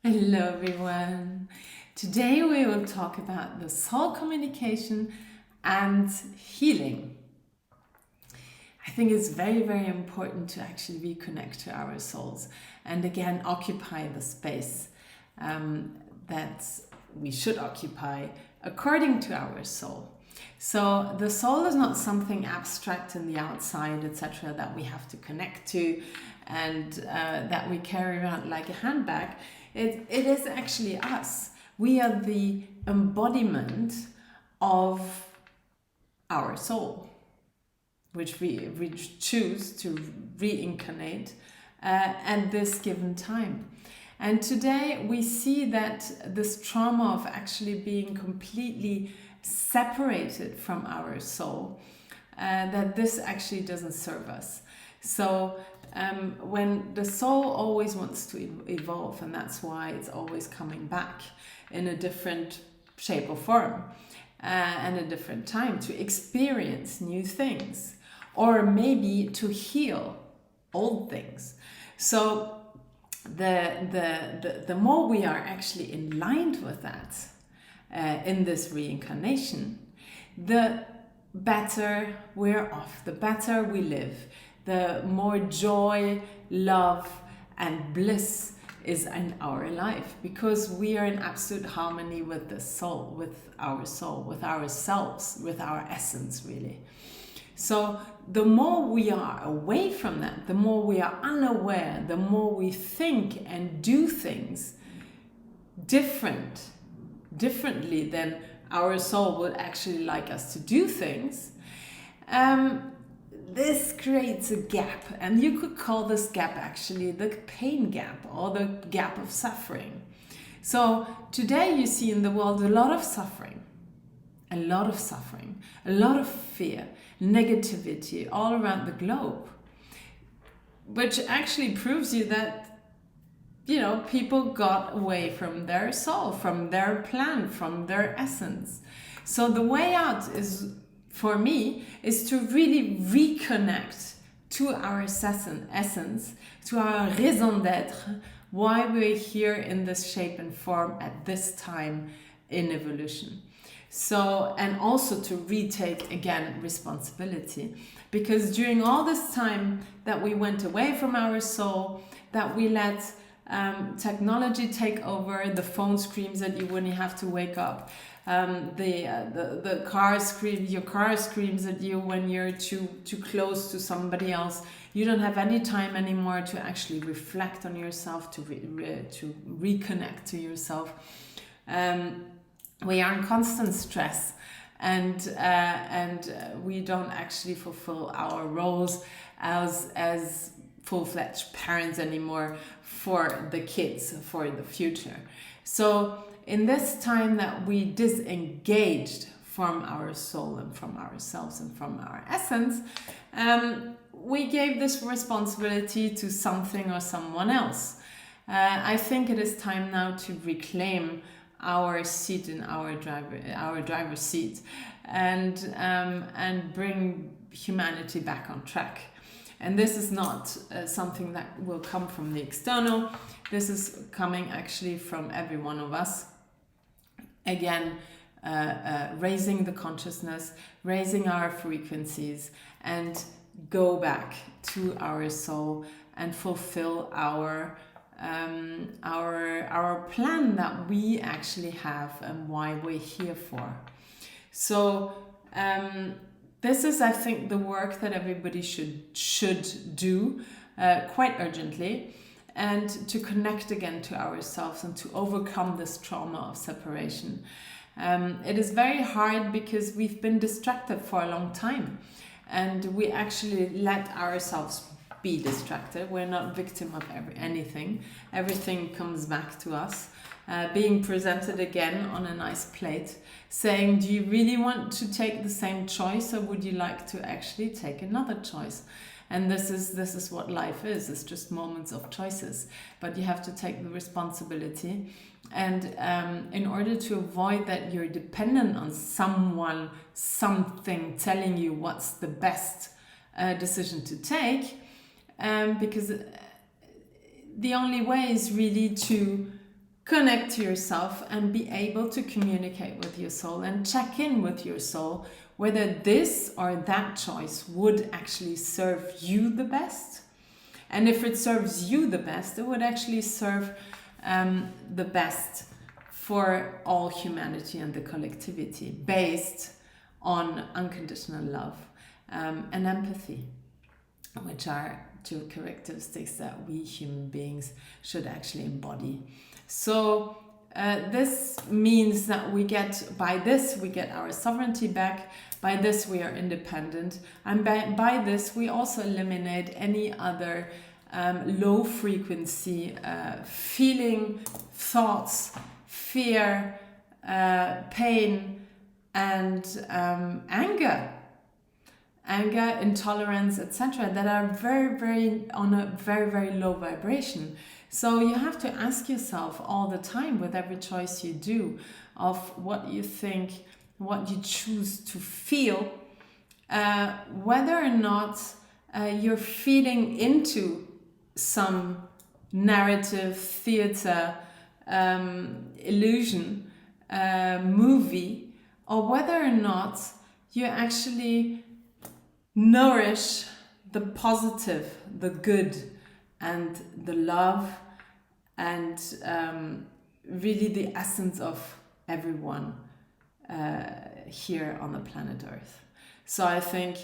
Hello everyone. Today we will talk about the soul communication and healing. I think it's very, very important to actually reconnect to our souls and again occupy the space that we should occupy according to our soul. So the soul is not something abstract in the outside, etc., that we have to connect to and that we carry around like a handbag. It is actually us. We are the embodiment of our soul, which we choose to reincarnate at this given time. And today we see that this trauma of actually being completely separated from our soul, that this actually doesn't serve us. So when the soul always wants to evolve, and that's why it's always coming back in a different shape or form and a different time to experience new things, or maybe to heal old things. So the more we are actually in line with that in this reincarnation, the better we're off, the better we live, the more joy, love, and bliss is in our life, because we are in absolute harmony with the soul, with ourselves, with our essence, really. So the more we are away from that, the more we are unaware, the more we think and do things differently than our soul would actually like us to do things. This creates a gap, and you could call this gap actually the pain gap or the gap of suffering. So today you see in the world a lot of suffering, a lot of fear, negativity all around the globe, which actually proves you that, people got away from their soul, from their plan, from their essence. So the way out is, for me, is to really reconnect to our essence, to our raison d'être, why we're here in this shape and form at this time in evolution. So, and also to retake again responsibility, because during all this time that we went away from our soul, that we let technology take over, the phone screams that you wouldn't have to wake up, the car screams, your car screams at you when you're too close to somebody else. You don't have any time anymore to actually reflect on yourself, to reconnect to yourself. We are in constant stress, and we don't actually fulfill our roles as full-fledged parents anymore for the kids, for the future. So in this time that we disengaged from our soul and from ourselves and from our essence, we gave this responsibility to something or someone else. I think it is time now to reclaim our seat in our driver's seat, and bring humanity back on track. And this is not something that will come from the external. This is coming actually from every one of us. Again, raising the consciousness, raising our frequencies, and go back to our soul and fulfill our plan that we actually have and why we're here for. So this is, I think, the work that everybody should do quite urgently, and to connect again to ourselves and to overcome this trauma of separation. It is very hard because we've been distracted for a long time, and we actually let ourselves be distracted. We're not victim of anything. Everything comes back to us, being presented again on a nice plate, saying, do you really want to take the same choice, or would you like to actually take another choice? And this is what life is. It's just moments of choices, but you have to take the responsibility. And in order to avoid that you're dependent on someone, something telling you what's the best decision to take, because the only way is really to connect to yourself and be able to communicate with your soul and check in with your soul whether this or that choice would actually serve you the best. And if it serves you the best, it would actually serve the best for all humanity and the collectivity, based on unconditional love and empathy, which are two characteristics that we human beings should actually embody. So this means that we get our sovereignty back. By this we are independent, and by this we also eliminate any other low frequency feeling, thoughts, fear, pain, and anger, intolerance, etc., that are on a very low vibration. So you have to ask yourself all the time with every choice you do of what you think, what you choose to feel, whether or not you're feeding into some narrative, theater, illusion, movie, or whether or not you actually nourish the positive, the good, and the love, and really the essence of everyone here on the planet Earth. So I think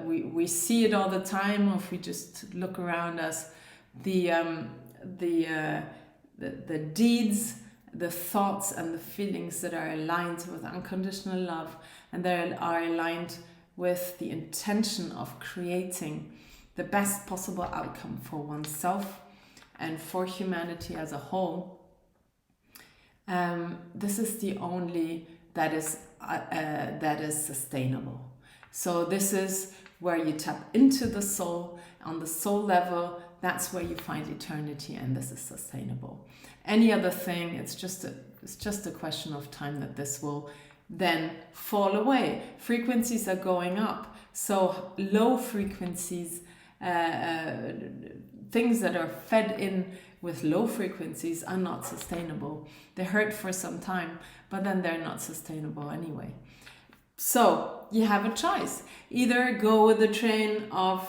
we see it all the time. If we just look around us, the deeds, the thoughts, and the feelings that are aligned with unconditional love, and that are aligned with the intention of creating the best possible outcome for oneself and for humanity as a whole. This is the only that is sustainable. So this is where you tap into the soul. On the soul level, that's where you find eternity, and this is sustainable. Any other thing, it's just a question of time that this will then fall away. Frequencies are going up, so low frequencies, things that are fed in with low frequencies are not sustainable. They hurt for some time, but then they're not sustainable anyway. So you have a choice. Either go with the train of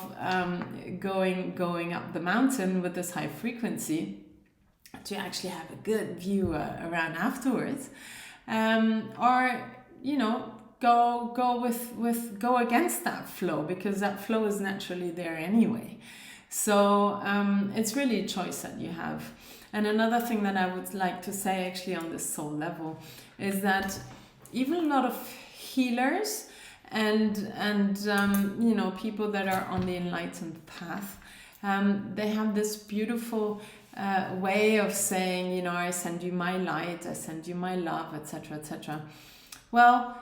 going up the mountain with this high frequency to actually have a good view around afterwards, or go against that flow, because that flow is naturally there anyway. So it's really a choice that you have. And another thing that I would like to say actually on this soul level is that even a lot of healers and people that are on the enlightened path, they have this beautiful way of saying, I send you my light, I send you my love, etc., etc. Well,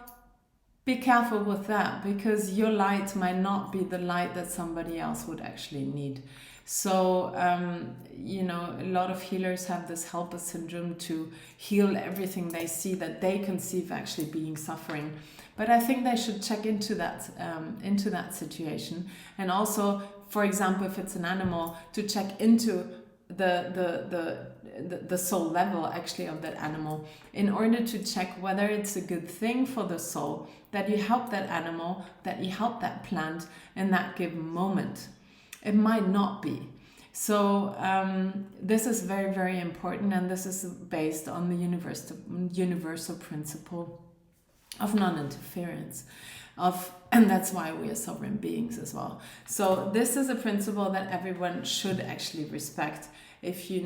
be careful with that, because your light might not be the light that somebody else would actually need. So, a lot of healers have this helper syndrome to heal everything they see that they conceive actually being suffering. But I think they should check into that situation. And also, for example, if it's an animal, to check into the soul level actually of that animal, in order to check whether it's a good thing for the soul that you help that animal, that you help that plant in that given moment. It might not be. So this is very, very important, and this is based on the universal principle of non-interference. And that's why we are sovereign beings as well. So this is a principle that everyone should actually respect if you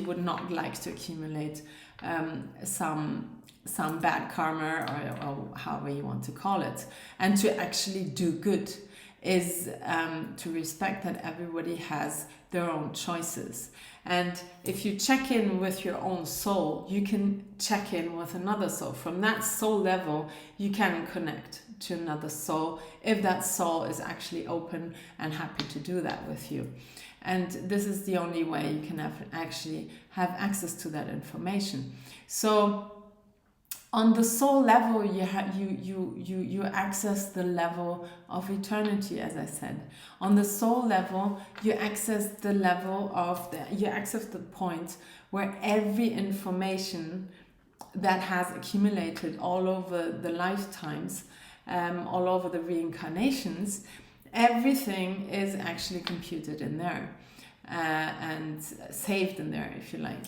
would not like to accumulate some bad karma, or however you want to call it, and to actually do good, is to respect that everybody has their own choices. And if you check in with your own soul, you can check in with another soul. From that soul level, you can connect to another soul, if that soul is actually open and happy to do that with you. And this is the only way you can actually have access to that information. So On the soul level, you access the level of eternity, as I said. On the soul level, you access the level of you access the point where every information that has accumulated all over the lifetimes, all over the reincarnations, everything is actually computed in there and saved in there, if you like.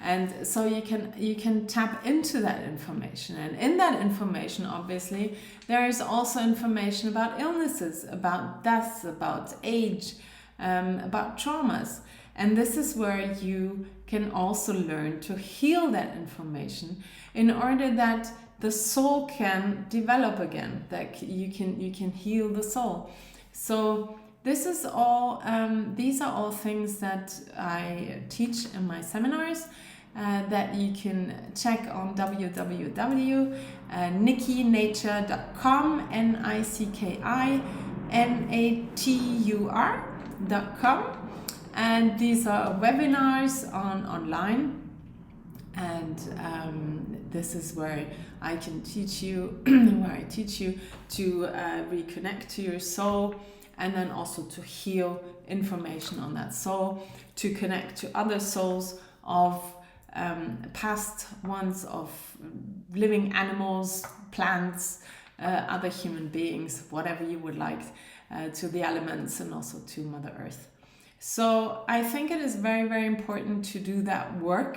And so you can tap into that information, and in that information, obviously, there is also information about illnesses, about deaths, about age, about traumas. And this is where you can also learn to heal that information in order that the soul can develop again, that you can heal the soul. So this is all, these are all things that I teach in my seminars that you can check on www.nickinature.com, NICKINATUR.com. And these are webinars online. And this is where I can teach you, where I teach you to reconnect to your soul, and then also to heal information on that soul, to connect to other souls of past ones, of living animals, plants, other human beings, whatever you would like, to the elements, and also to Mother Earth. So I think it is very, very important to do that work.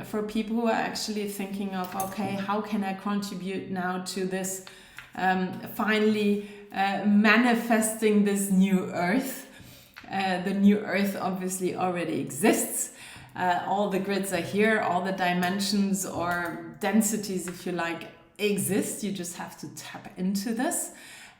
For people who are actually thinking of, okay, how can I contribute now to this finally manifesting this new earth? The new earth obviously already exists. All the grids are here, all the dimensions or densities, if you like, exist. You just have to tap into this.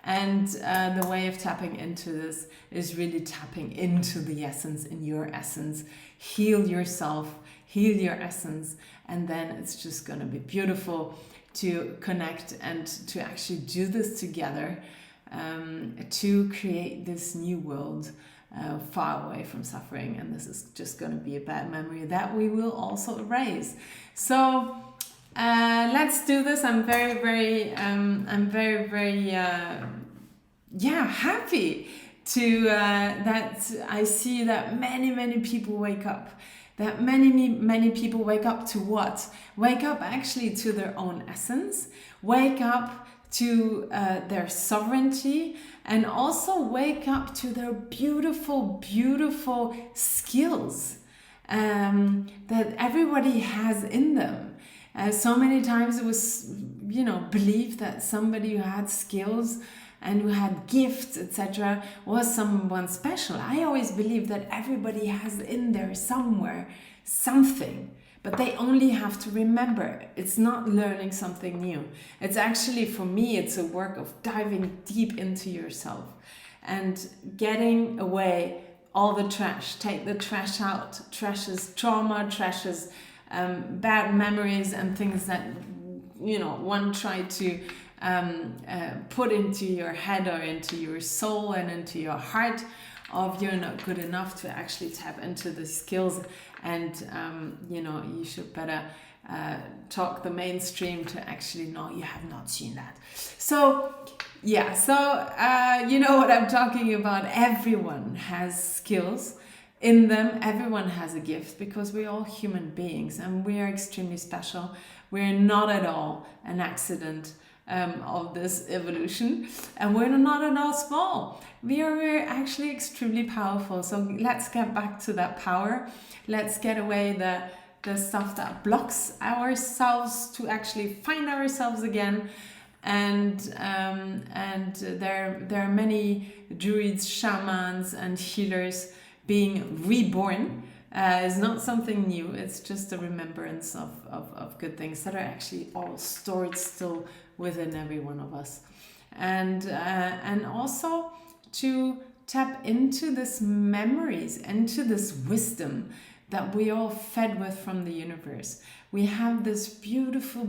And the way of tapping into this is really tapping into the essence, in your essence. Heal yourself, heal your essence, and then it's just going to be beautiful to connect and to actually do this together, to create this new world far away from suffering. And this is just going to be a bad memory that we will also erase. So let's do this. I'm very, very happy to that I see that many people wake up. That many people wake up to what? Wake up actually to their own essence. Wake up to their sovereignty, and also wake up to their beautiful skills that everybody has in them. So many times it was, believed that somebody who had skills and who had gifts, etc., was someone special. I always believed that everybody has in there somewhere something, but they only have to remember. It's not learning something new. It's actually, for me, it's a work of diving deep into yourself and getting away all the trash. Take the trash out. Trash is trauma, trash is bad memories and things that, one tried to put into your head or into your soul and into your heart of you're not good enough to actually tap into the skills, and you should better talk the mainstream to actually know you have not seen that. So you know what I'm talking about. Everyone has skills in them, everyone has a gift, because we're all human beings and we are extremely special. We're not at all an accident of this evolution, and we're not at all small. We're actually extremely powerful. So let's get back to that power. Let's get away the stuff that blocks ourselves to actually find ourselves again. And there are many druids, shamans, and healers being reborn. Is not something new. It's just a remembrance of good things that are actually all stored still within every one of us, and also to tap into this memories, into this wisdom that we all fed with from the universe. We have this beautiful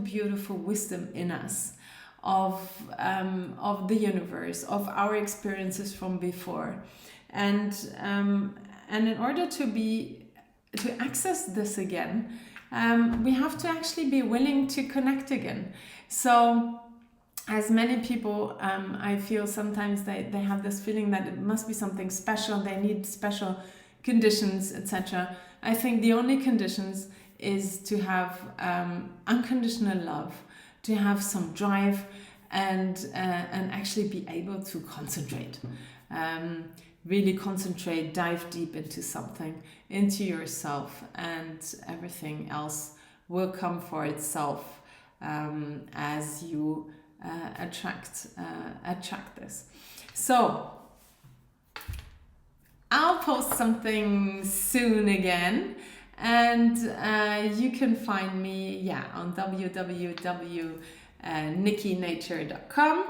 wisdom in us of the universe, of our experiences from before, and in order to access this again, we have to actually be willing to connect again. So as many people, I feel sometimes they have this feeling that it must be something special, they need special conditions, etc. I think the only conditions is to have unconditional love, to have some drive, and actually be able to concentrate. Really concentrate, dive deep into something, into yourself, and everything else will come for itself as you attract this. So I'll post something soon again, and you can find me on www.nikkinature.com,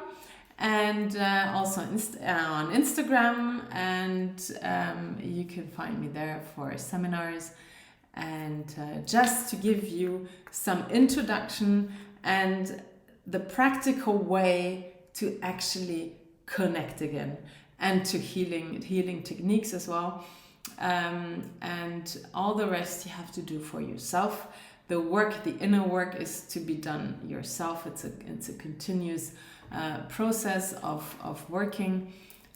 and also on Instagram, and you can find me there for seminars, and just to give you some introduction and the practical way to actually connect again, and to healing techniques as well, and all the rest you have to do for yourself. The work, the inner work, is to be done yourself. It's a continuous process of working.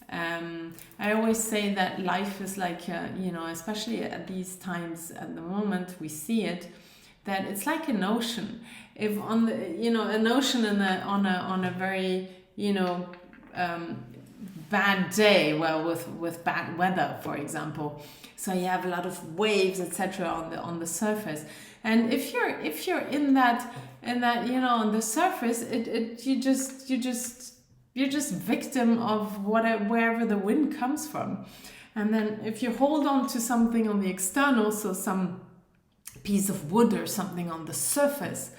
I always say that life is like, especially at these times, at the moment we see it, that it's like an ocean. If on the, an ocean on a very, bad day, with bad weather, for example, so you have a lot of waves, etc. on the surface, and if you're in that on the surface, you're just victim of wherever the wind comes from. And then if you hold on to something on the external, so some piece of wood or something on the surface,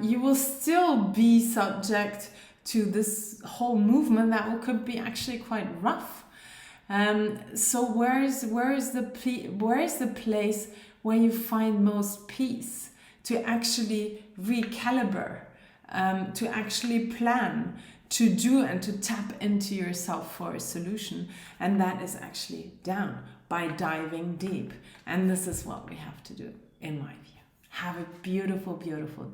you will still be subject to this whole movement that could be actually quite rough. So where is the place where you find most peace to actually recalibrate, to actually plan, to do, and to tap into yourself for a solution? And that is actually down by diving deep. And this is what we have to do, in my view. Have a beautiful, beautiful day.